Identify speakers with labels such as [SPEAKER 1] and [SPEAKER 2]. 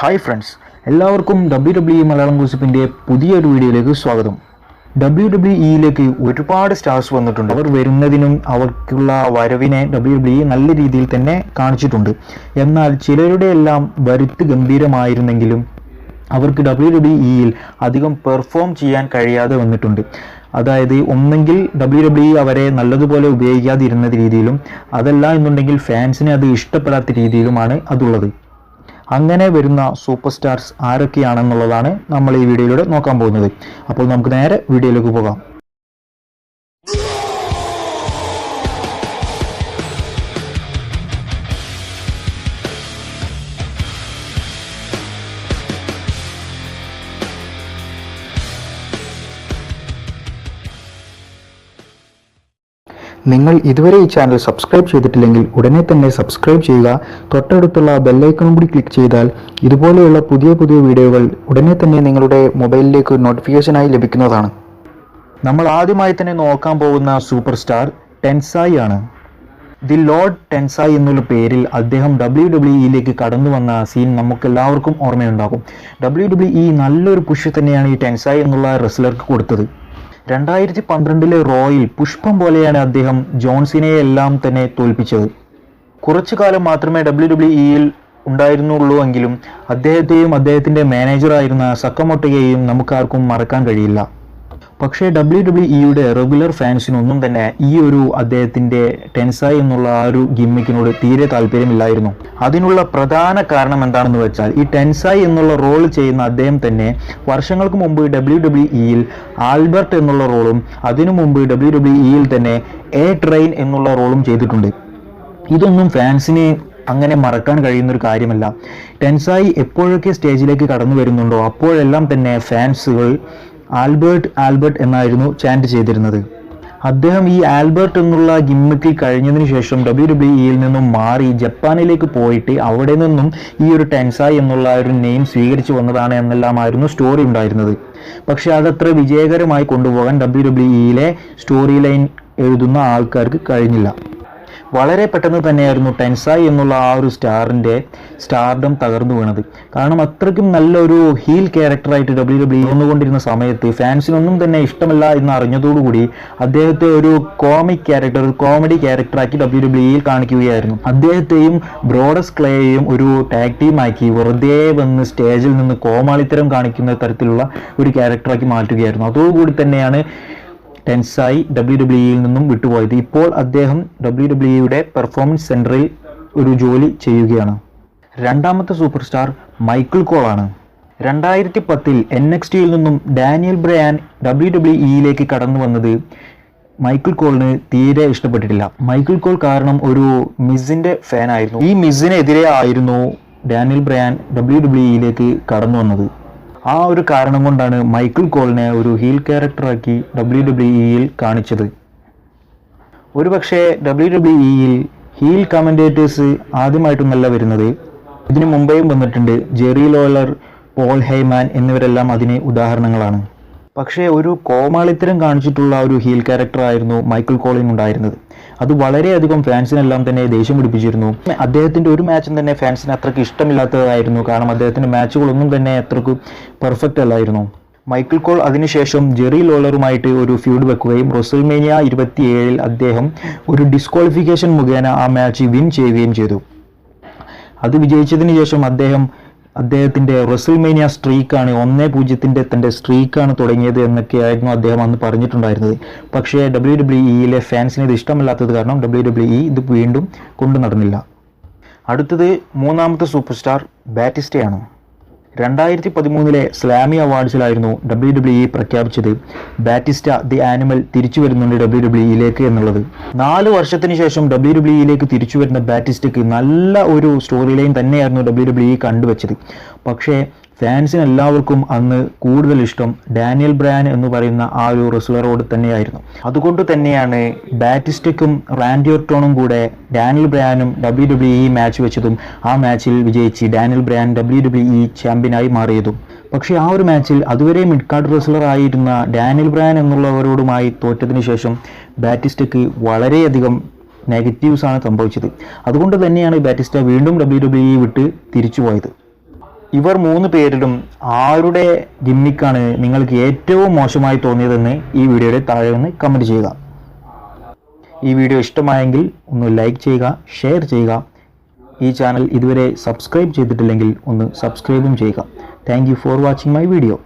[SPEAKER 1] Hi friends, എല്ലാവർക്കും WWE Malayalam ഗോസിപ്പിൻ്റെ പുതിയൊരു വീഡിയോയിലേക്ക് സ്വാഗതം. WWE ഒരുപാട് സ്റ്റാർസ് വന്നിട്ടുണ്ട്. അവർ വരുന്നതിനും അവർക്കുള്ള വരവിനെ WWE നല്ല രീതിയിൽ തന്നെ കാണിച്ചിട്ടുണ്ട്. എന്നാൽ ചിലരുടെ എല്ലാം വരുത്ത് ഗംഭീരമായിരുന്നെങ്കിലും അവർക്ക് WWE അധികം പെർഫോം ചെയ്യാൻ കഴിയാതെ വന്നിട്ടുണ്ട്. അതായത് ഒന്നെങ്കിൽ WWE അവരെ നല്ലതുപോലെ ഉപയോഗിക്കാതിരുന്ന രീതിയിലും അതല്ല എന്നുണ്ടെങ്കിൽ ഫാൻസിനെ അത് ഇഷ്ടപ്പെടാത്ത രീതിയിലുമാണ് അതുള്ളത്. അങ്ങനെ വരുന്ന സൂപ്പർ സ്റ്റാർസ് ആരൊക്കെയാണെന്നുള്ളതാണ് നമ്മൾ ഈ വീഡിയോയിലൂടെ നോക്കാൻ പോകുന്നത്. അപ്പോൾ നമുക്ക് നേരെ വീഡിയോയിലേക്ക് പോകാം. നിങ്ങൾ ഇതുവരെ ഈ ചാനൽ സബ്സ്ക്രൈബ് ചെയ്തിട്ടില്ലെങ്കിൽ ഉടനെ തന്നെ സബ്സ്ക്രൈബ് ചെയ്യുക. തൊട്ടടുത്തുള്ള ബെല്ലൈക്കണും കൂടി ക്ലിക്ക് ചെയ്താൽ ഇതുപോലെയുള്ള പുതിയ വീഡിയോകൾ ഉടനെ തന്നെ നിങ്ങളുടെ മൊബൈലിലേക്ക് നോട്ടിഫിക്കേഷനായി ലഭിക്കുന്നതാണ്. നമ്മൾ ആദ്യമായി തന്നെ നോക്കാൻ പോകുന്ന സൂപ്പർ സ്റ്റാർ ടെൻസായി ആണ്. ദി ലോർഡ് ടെൻസായി എന്നുള്ള പേരിൽ അദ്ദേഹം WWE കടന്നു വന്ന സീൻ നമുക്കെല്ലാവർക്കും ഓർമ്മയുണ്ടാകും. WWE നല്ലൊരു പുഷ് തന്നെയാണ് ഈ ടെൻസായി എന്നുള്ള റെസ്ലർക്ക് കൊടുത്തത്. 2012 റോയിൽ പുഷ്പം പോലെയാണ് അദ്ദേഹം ജോൺസിനെ എല്ലാം തന്നെ തോൽപ്പിച്ചത്. കുറച്ചു കാലം മാത്രമേ WWE ഉണ്ടായിരുന്നുള്ളൂ എങ്കിലും അദ്ദേഹത്തെയും അദ്ദേഹത്തിൻ്റെ മാനേജറായിരുന്ന സക്കമോട്ടോയെയും നമുക്കാർക്കും മറക്കാൻ കഴിയില്ല. പക്ഷേ WWE റെഗുലർ ഫാൻസിനൊന്നും തന്നെ ഈ ഒരു അദ്ദേഹത്തിൻ്റെ ടെൻസായി എന്നുള്ള ആ ഒരു ഗിമ്മിക്കിനോട് തീരെ താല്പര്യമില്ലായിരുന്നു. അതിനുള്ള പ്രധാന കാരണം എന്താണെന്ന് വെച്ചാൽ ഈ ടെൻസായി എന്നുള്ള റോൾ ചെയ്യുന്ന അദ്ദേഹം തന്നെ വർഷങ്ങൾക്ക് മുമ്പ് WWE ആൽബർട്ട് എന്നുള്ള റോളും അതിനു മുമ്പ് WWE തന്നെ എ ട്രെയിൻ എന്നുള്ള റോളും ചെയ്തിട്ടുണ്ട്. ഇതൊന്നും ഫാൻസിനെ അങ്ങനെ മറക്കാൻ കഴിയുന്നൊരു കാര്യമല്ല. ടെൻസായി എപ്പോഴൊക്കെ സ്റ്റേജിലേക്ക് കടന്നു വരുന്നുണ്ടോ അപ്പോഴെല്ലാം തന്നെ ഫാൻസുകൾ ആൽബർട്ട് എന്നായിരുന്നു ചാൻറ്റ് ചെയ്തിരുന്നത്. അദ്ദേഹം ഈ ആൽബർട്ട് എന്നുള്ള ഗിമ്മിക്കിൽ കഴിഞ്ഞതിന് ശേഷം WWE നിന്നും മാറി ജപ്പാനിലേക്ക് പോയിട്ട് അവിടെ നിന്നും ഈ ഒരു ടെൻസായി എന്നുള്ള ഒരു നെയിം സ്വീകരിച്ചു വന്നതാണ് എന്നെല്ലാമായിരുന്നു സ്റ്റോറി ഉണ്ടായിരുന്നത്. പക്ഷെ അതത്ര വിജയകരമായി കൊണ്ടുപോകാൻ WWE സ്റ്റോറി ലൈൻ എഴുതുന്ന ആൾക്കാർക്ക് കഴിഞ്ഞില്ല. വളരെ പെട്ടെന്ന് തന്നെയായിരുന്നു ടെൻസായി എന്നുള്ള ആ ഒരു സ്റ്റാറിൻ്റെ സ്റ്റാർഡം തകർന്നു വീണത്. കാരണം അത്രയ്ക്കും നല്ലൊരു ഹീൽ ക്യാരക്ടറായിട്ട് WWE വന്നുകൊണ്ടിരുന്ന സമയത്ത് ഫാൻസിനൊന്നും തന്നെ ഇഷ്ടമല്ല എന്ന് അറിഞ്ഞതോടുകൂടി അദ്ദേഹത്തെ ഒരു കോമഡി ക്യാരക്ടറാക്കി WWE കാണിക്കുകയായിരുന്നു. അദ്ദേഹത്തെയും ബ്രോഡസ് ക്ലേയെയും ഒരു ടാഗ് ടീമാക്കി വെറുതെ വന്ന് സ്റ്റേജിൽ നിന്ന് കോമാളിത്തരം കാണിക്കുന്ന തരത്തിലുള്ള ഒരു ക്യാരക്ടറാക്കി മാറ്റുകയായിരുന്നു. അതോടുകൂടി തന്നെയാണ് ടെൻസായി WWE നിന്നും വിട്ടുപോയത്. ഇപ്പോൾ അദ്ദേഹം WWE പെർഫോമൻസ് സെൻറ്ററിൽ ഒരു ജോലി ചെയ്യുകയാണ്. രണ്ടാമത്തെ സൂപ്പർ സ്റ്റാർ മൈക്കിൾ കോൾ ആണ്. 2010 NXT നിന്നും ഡാനിയൽ ബ്രയാൻ WWE കടന്നു വന്നത് മൈക്കിൾ കോളിന് തീരെ ഇഷ്ടപ്പെട്ടിട്ടില്ല. മൈക്കിൾ കോൾ കാരണം ഒരു മിസിന്റെ ഫാനായിരുന്നു. ഈ മിസിനെതിരെ ആയിരുന്നു ഡാനിയൽ ബ്രയാൻ WWE കടന്നു വന്നത്. ആ ഒരു കാരണം കൊണ്ടാണ് മൈക്കിൾ കോളിനെ ഒരു ഹീൽ ക്യാരക്ടറാക്കി WWE കാണിച്ചത്. ഒരുപക്ഷെ WWE ഹീൽ കമൻറ്റേറ്റേഴ്സ് ആദ്യമായിട്ടൊന്നല്ല വരുന്നത്. ഇതിനു മുമ്പേയും വന്നിട്ടുണ്ട്. ജെറി ലോലർ, പോൾ ഹെയ്മാൻ എന്നിവരെല്ലാം അതിന് ഉദാഹരണങ്ങളാണ്. പക്ഷേ ഒരു കോമാളിത്തരം കാണിച്ചിട്ടുള്ള ഒരു ഹീൽ ക്യാരക്ടറായിരുന്നു മൈക്കിൾ കോളിന് ഉണ്ടായിരുന്നത്. അത് വളരെയധികം ഫാൻസിനെല്ലാം തന്നെ ദേഷ്യം പിടിപ്പിച്ചിരുന്നു. അദ്ദേഹത്തിൻ്റെ ഒരു മാച്ചും തന്നെ ഫാൻസിന് അത്രയ്ക്ക് ഇഷ്ടമില്ലാത്തതായിരുന്നു. കാരണം അദ്ദേഹത്തിൻ്റെ മാച്ചുകളൊന്നും തന്നെ അത്രയ്ക്ക് പെർഫെക്റ്റ് അല്ലായിരുന്നു. മൈക്കിൾ കോൾ അതിനുശേഷം ജെറി ലോളറുമായിട്ട് ഒരു ഫ്യൂഡ് വെക്കുകയും റെസ്ൽമേനിയ 27 അദ്ദേഹം ഒരു ഡിസ്ക്വാളിഫിക്കേഷൻ മുഖേന ആ മാച്ച് വിൻ ചെയ്യുകയും ചെയ്തു. അത് വിജയിച്ചതിന് ശേഷം അദ്ദേഹത്തിൻ്റെ റെസ്ൽമേനിയ സ്ട്രീക്കാണ് 1-0 തൻ്റെ സ്ട്രീക്കാണ് തുടങ്ങിയത് എന്നൊക്കെയായിരുന്നു അദ്ദേഹം അന്ന് പറഞ്ഞിട്ടുണ്ടായിരുന്നത്. പക്ഷേ WWE ഫാൻസിന് ഇത് ഇഷ്ടമല്ലാത്തത് കാരണം WWE ഇത് വീണ്ടും കൊണ്ടു നടന്നില്ല. അടുത്തത് മൂന്നാമത്തെ സൂപ്പർ സ്റ്റാർ ബാറ്റിസ്റ്റയാണ്. 2013 സ്ലാമി അവാർഡ്സിലായിരുന്നു WWE പ്രഖ്യാപിച്ചത് ബാറ്റിസ്റ്റ ദി ആനിമൽ തിരിച്ചു വരുന്നുണ്ട് WWE എന്നുള്ളത്. 4 വർഷത്തിന് ശേഷം WWE തിരിച്ചു വരുന്ന ബാറ്റിസ്റ്റയ്ക്ക് നല്ല ഒരു സ്റ്റോറി ലൈൻ തന്നെയായിരുന്നു WWE കണ്ടുവച്ചത്. പക്ഷേ ഫാൻസിന് എല്ലാവർക്കും അന്ന് കൂടുതൽ ഇഷ്ടം ഡാനിയൽ ബ്രയാൻ എന്ന് പറയുന്ന ആ ഒരു റെസ്ലറോട് തന്നെയായിരുന്നു. അതുകൊണ്ട് തന്നെയാണ് ബാറ്റിസ്റ്റയ്ക്കും റാൻഡി ഓർട്ടോണും കൂടെ ഡാനിയൽ ബ്രയാനും WWE മാച്ച് വെച്ചതും ആ മാച്ചിൽ വിജയിച്ച് ഡാനിയൽ ബ്രയാൻ WWE ചാമ്പ്യനായി മാറിയതും. പക്ഷേ ആ ഒരു മാച്ചിൽ അതുവരെ മിഡ് കാർഡ് റെസ്ലർ ആയിരുന്ന ഡാനിയൽ ബ്രയാൻ എന്നുള്ളവരോടുമായി തോറ്റതിന് ശേഷം ബാറ്റിസ്റ്റയ്ക്ക് വളരെയധികം നെഗറ്റീവ്സ് ആണ് സംഭവിച്ചത്. അതുകൊണ്ട് തന്നെയാണ് ബാറ്റിസ്റ്റ വീണ്ടും WWE വിട്ട് തിരിച്ചുപോയത്. ഇവർ 3 പേരിലും ആരുടെ ഗിമ്മിക്കാണ് നിങ്ങൾക്ക് ഏറ്റവും മോശമായി തോന്നിയതെന്ന് ഈ വീഡിയോയുടെ താഴെ ഒന്ന് കമൻറ്റ് ചെയ്യുക. ഈ വീഡിയോ ഇഷ്ടമായെങ്കിൽ ഒന്ന് ലൈക്ക് ചെയ്യുക, ഷെയർ ചെയ്യുക. ഈ ചാനൽ ഇതുവരെ സബ്സ്ക്രൈബ് ചെയ്തിട്ടില്ലെങ്കിൽ ഒന്ന് സബ്സ്ക്രൈബും ചെയ്യുക. Thank you for watching my video.